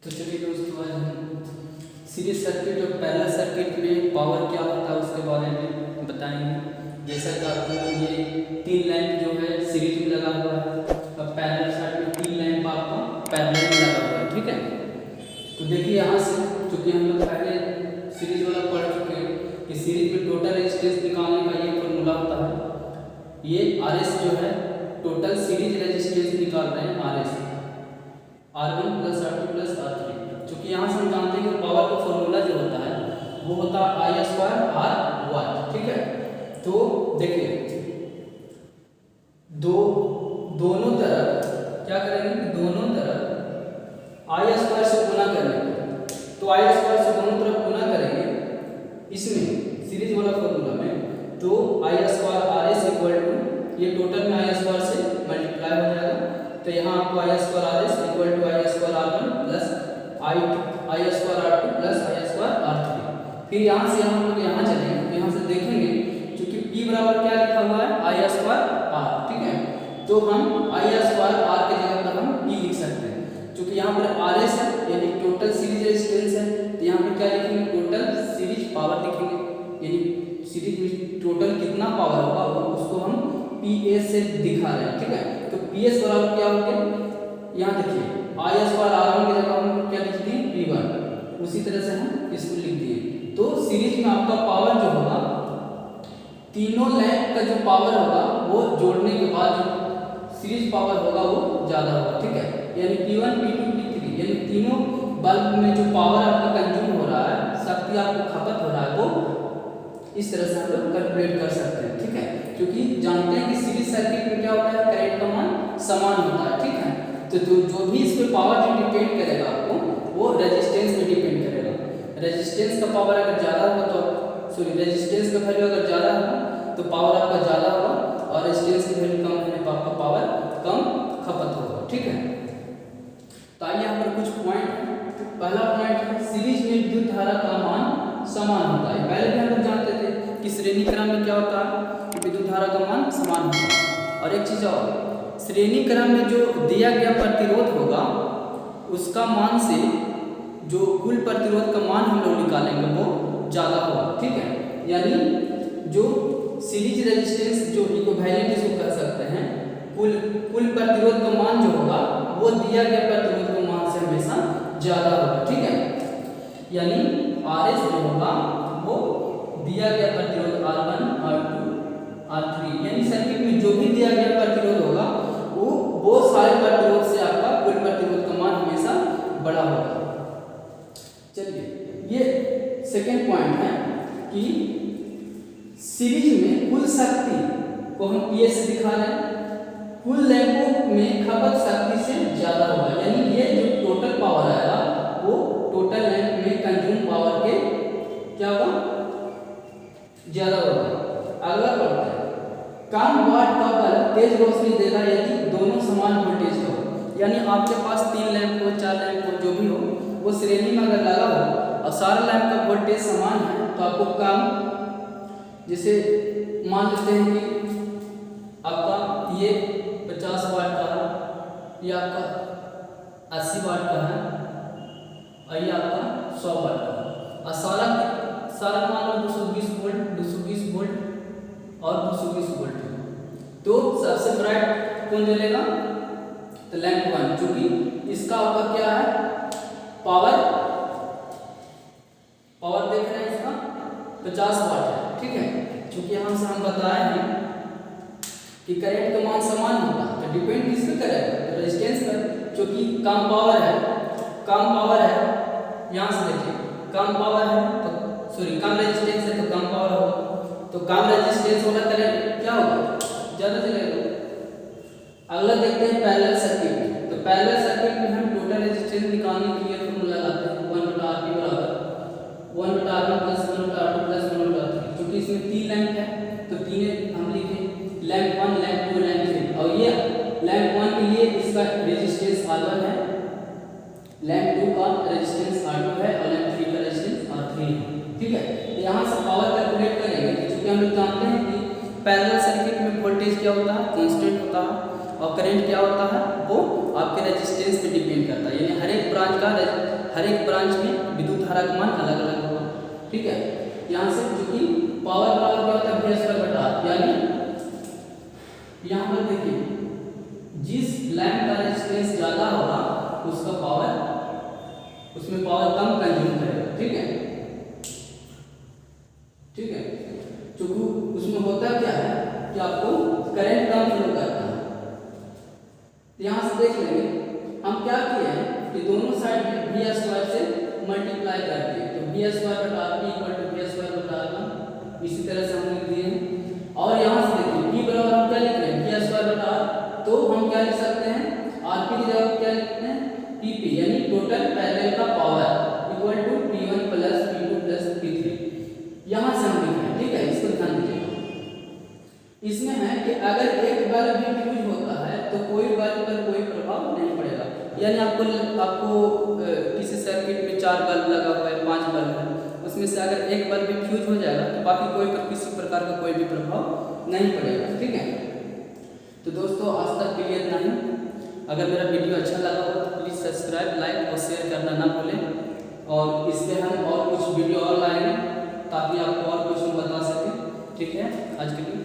तो चलिए दोस्तों, आज हम सीरीज सर्किट और पैरेलल सर्किट में पावर क्या होता है उसके बारे में बताएंगे। जैसा कि आपको ये 3 लैंप जो है सीरीज में लगा हुआ है और पैरेलल साइड में 3 लैंप आपका पैरेलल में लगा हुआ है, ठीक है। तो देखिए यहाँ से, चूँकि हम लोग पहले सीरीज वाला पढ़ चुके हैं कि सीरीज में टोटल रेजिस्टेंस निकालने का ये फॉर्मूला होता है। ये RS जो है टोटल सीरीज रेजिस्टेंस निकाल रहे हैं, RS R1 + R2 + R3। चूँकि यहाँ से हम जानते हैं कि पावर का फॉर्मूला जो होता है वो होता है I² R1, ठीक है। तो देखिए दोनों तरफ क्या करेंगे कि दोनों तरफ I² से गुना करेंगे। तो I² से दोनों तरफ गुना करेंगे इसमें सीरीज वाला फॉर्मूला में, तो I² RS = ये टोटल में I² से मल्टीप्लाई हो जाएगा। तो यहाँ आपको I² RS = I² R1 + I² R2 + I² R3। फिर यहाँ से हम लोग यहाँ चलेंगे, यहाँ से देखेंगे क्योंकि P बराबर क्या लिखा हुआ है I² R, ठीक है। तो हम I² R के जगह पर हम P लिख सकते हैं। क्योंकि यहाँ पर RS है यानी टोटल सीरीज रेजिस्टेंस है, तो यहाँ पर क्या लिखेंगे, टोटल सीरीज पावर लिखेंगे। यानी सीरीज में टोटल कितना पावर होगा उसको हम PS से दिखा रहे हैं, ठीक है। तो PS बराबर क्या हो गया, यहाँ देखिए I² R1 की जगह हम क्या लिख दिए P1, उसी तरह से हम इसको लिख दिए। तो सीरीज में आपका पावर जो होगा, तीनों लैंप का जो पावर होगा वो जोड़ने के बाद जो सीरीज पावर होगा वो ज़्यादा होगा, ठीक है। यानी P1 P2 P3 यानी तीनों बल्ब में जो पावर आपका कंज्यूम हो रहा है, शक्ति आपको खपत हो रहा है, वो इस तरह से हम लोग कैलकुलेट कर सकते हैं, ठीक है। क्योंकि जानते हैं कि सीरीज सर्किट में क्या होता है, करंट का मान समान होता है, ठीक है। तो जो भी इस पर पावर जो डिपेंड करेगा आपको वो रेजिस्टेंस पे डिपेंड करेगा। रेजिस्टेंस का पावर अगर ज़्यादा होगा तो रेजिस्टेंस का वैल्यू अगर ज़्यादा होगा तो पावर आपका ज़्यादा होगा, और रेजिस्टेंस की वैल्यू कम होने पर आपका पावर कम खपत होगा, ठीक है। तो आइए यहाँ पर कुछ पॉइंट है। पहला पॉइंट है सीरीज में विद्युत धारा का मान समान होता है। पहले भी हम लोग जानते थे कि श्रेणी क्रम में क्या होता है कि विद्युत धारा का मान समान होता है। और एक चीज़ और, श्रेणी क्रम में जो दिया गया प्रतिरोध होगा उसका मान से जो कुल प्रतिरोध का मान हम लोग निकालेंगे वो ज़्यादा होगा, ठीक है। यानी जो सीरीज रेजिस्टेंस जो इक्विवेलेंट इसको कह सकते हैं, कुल प्रतिरोध का मान जो होगा वो दिया गया प्रतिरोध के मान से हमेशा ज़्यादा होगा, ठीक है। यानी RS जो होगा वो दिया गया प्रतिरोध R1 R2 R3 यानी सर्किट में जो भी दिया गया प्रतिरोध होगा वो सारे प्रतिरोध से आपका कुल प्रतिरोध का मान हमेशा बड़ा होगा। चलिए ये सेकेंड पॉइंट है कि सीरीज में कुल शक्ति को हम PS से दिखा रहे हैं, कुल लैंपों में खपत शक्ति से ज़्यादा होगा। यानी ये जो टोटल पावर आएगा वो टोटल लैंप में कंज्यूम पावर के क्या होगा, ज़्यादा होगा। अगला पढ़ते हैं, कम वाट का बल्ब तेज रोशनी देगा यदि दोनों समान वोल्टेज का हो। यानी आपके पास 3 लैंप हो 4 लैंप हो जो भी हो, वो श्रेणी में अगर लगा हो और सारे लैंप का वोल्टेज समान है तो आपको कम, जैसे मान लेते हैं कि आपका ये 50 वाट का है, ये आपका 80 वाट का है और ये आपका 100 वाट का है, और सारा मान लो 220 वोल्ट और 220 वोल्ट है। तो सबसे ब्राइट कौन जलेगा, तो लैंप 1, क्योंकि इसका आपका क्या है पावर देख रहे हैं, इसका 50 वाट है, ठीक है। क्योंकि यहाँ से हम बताए हैं कि करंट का मान समान होगा, तो डिपेंड किस पे करेगा, तो रेजिस्टेंस पर। क्योंकि कम पावर है, यहाँ से देखिए कम पावर है तो कम रेजिस्टेंस है तो कम पावर होगा, तो कम रेजिस्टेंस वाला करंट क्या होगा, ज़्यादा चलेगा। अगला देखते हैं पैरेलल सर्किट। तो पैरेलल सर्किट में हम टोटल रेजिस्टेंस निकालने के लिए फॉर्मूला लगाते हैं 1/Rp = 1/R1 + 1/R2 + 1/R3। क्योंकि इसमें 3 लैंप है तो 3 हम लिखे लैंप 1 लैंप 2 लैंप 3, और ये लैंप 1 के लिए इसका रेजिस्टेंस R1 है, लैंप 2 का रेजिस्टेंस R2 है और लैंप 3 का रेजिस्टेंस R3 है, ठीक है। तो यहाँ से पावर कैलकुलेट करेंगे, क्योंकि हम लोग जानते हैं कि पैरेलल सर्किट में वोल्टेज क्या होता है, कांस्टेंट होता है, और करंट क्या होता है वो आपके रेजिस्टेंस पे डिपेंड करता है। यानी हर एक ब्रांच का हर एक ब्रांच में विद्युत धारा का मान अलग अलग होगा। ठीक है, यहाँ से चूंकि पावर बराबर क्या होता है V स्क्वायर बटा R, यानी यहाँ पर देखिए जिस लैंप का रेजिस्टेंस ज्यादा होगा उसका उसमें पावर कम कंज्यूम करेगा। ठीक है, ठीक है, चूंकि उसमें होता क्या है कि आपको करंट कम फ्लो करता है। यहाँ से देख लेंगे हम क्या किए हैं कि दोनों साइड में V स्क्वायर से मल्टीप्लाई कर दिए, तो V स्क्वायर बटा R equal to V square बटा R, इसी तरह से हम लिख दिए हैं। और यहाँ से देखिए P बराबर हम क्या लिख रहे हैं V स्क्वायर बटा R, तो हम क्या लिख सकते हैं RP की जगह क्या लिखते हैं PP, यानी टोटल पैरेलल का power equal to P1 plus P2 plus P3, यहाँ से हम लिख रहे हैं। ठीक है, इसको ध्यान दीजिएगा। इसमें है कि अगर एक बल्ब भी फ्यूज होता है तो कोई बल्ब पर कोई प्रभाव नहीं पड़ेगा, यानी आपको किसी सर्किट में 4 बल्ब लगा हुआ है, 5 बल्ब है, उसमें से अगर एक बल्ब भी फ्यूज हो जाएगा तो बाकी कोई पर किसी प्रकार का कोई भी प्रभाव नहीं पड़ेगा। ठीक है, तो दोस्तों आज तक के लिए इतना ही। अगर मेरा वीडियो अच्छा लगा हो तो प्लीज़ सब्सक्राइब, लाइक और शेयर करना ना भूलें, और इस पर हम और कुछ वीडियो और लाएंगे ताकि आपको और कुछ हम बता सकें। ठीक है, आज के लिए